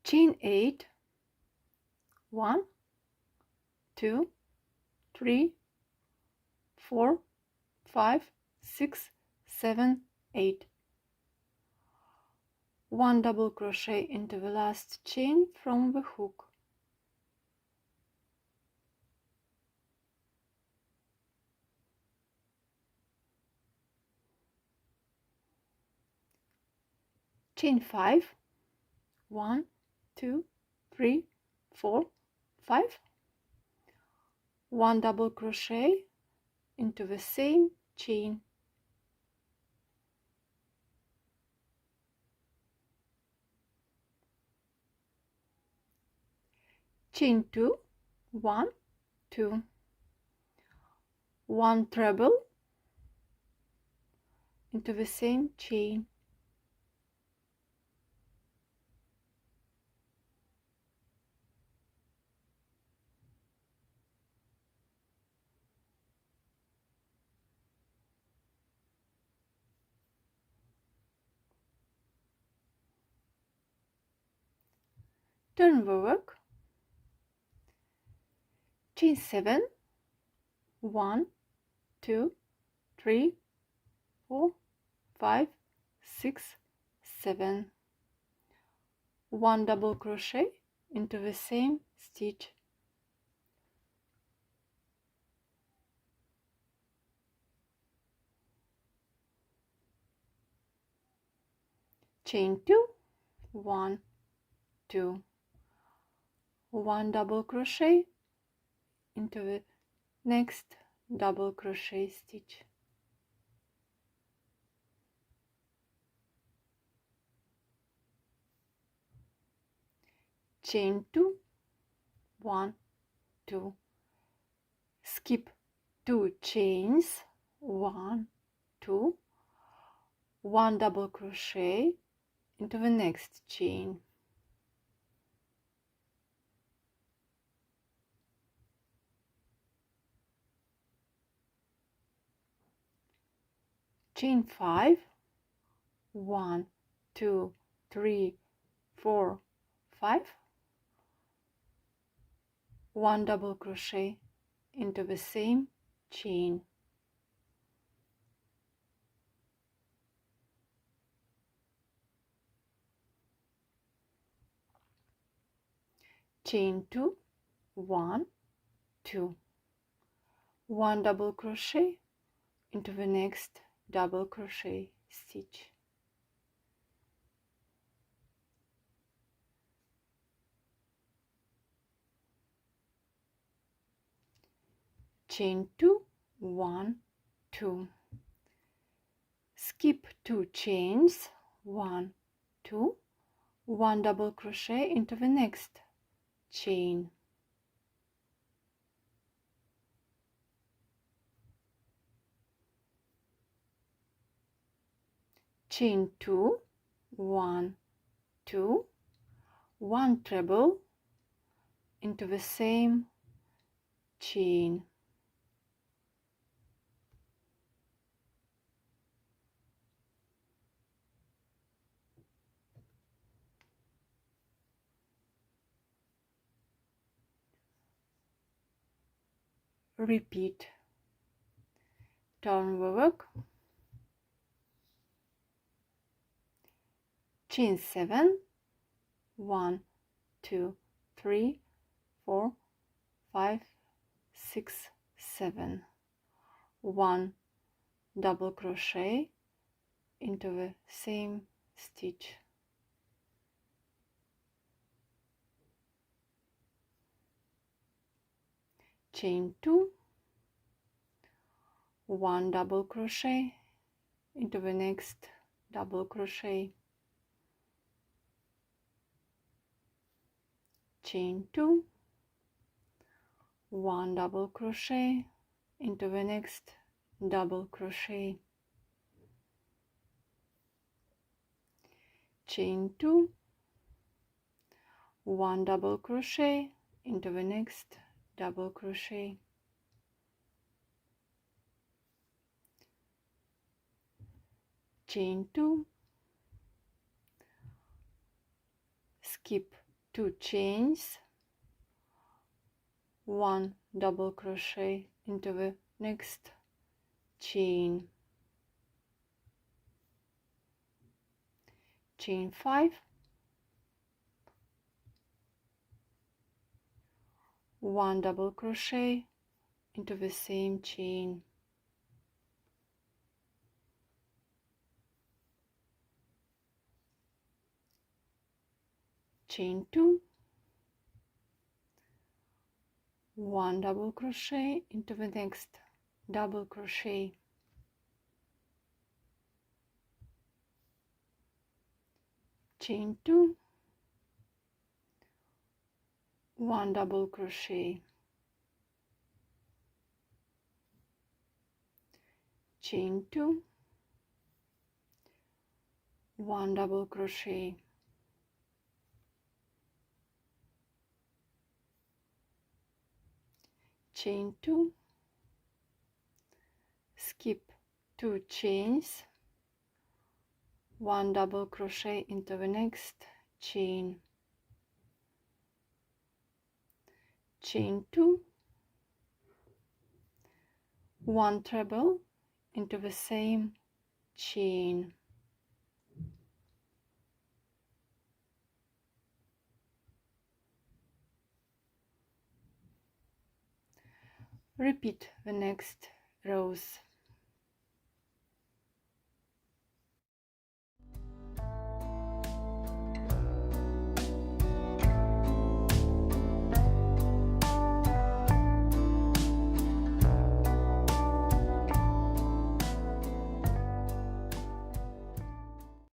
chain 8, 1, 2, 3, 4, 5, 6, 7, 8. 1 double crochet into the last chain from the hook. Chain 5, 1, 2, 3, 4, 5. 1 double crochet into the same chain. Chain 2, 1, 2. 1 treble into the same chain. Turn the work. Chain 7, 1, 2, 3, 4, 5, 6, 7. 1 double crochet into the same stitch. Chain 2, 1, 2. 1 double crochet into the next double crochet stitch. Chain 2, 1, 2. Skip 2 chains, 1, 2. 1 double crochet into the next chain. Chain 5, 1, 2, 3, 4, 5. 1 double crochet into the same chain. Chain 2, 1, 2. 1 double crochet into the next double crochet stitch. Chain 2, 1, 2. Skip 2 chains, 1, 2. 1 double crochet into the next chain. Chain 2, 1, 2. 1 treble into the same chain. Repeat. Turn the work. Chain 7, 1, 2, 3, 4, 5, 6, 7. 1 double crochet into the same stitch. Chain 2, 1 double crochet into the next double crochet. Chain 2, 1 double crochet into the next double crochet. Chain 2, 1 double crochet into the next double crochet. Chain 2, skip 2 chains, 1 double crochet into the next chain, chain 5, 1 double crochet into the same chain, chain 2, 1 double crochet into the next double crochet, chain 2, 1 double crochet, chain 2, 1 double crochet, chain 2, skip 2 chains, 1 double crochet into the next chain, chain 2, 1 treble into the same chain, repeat the next rows.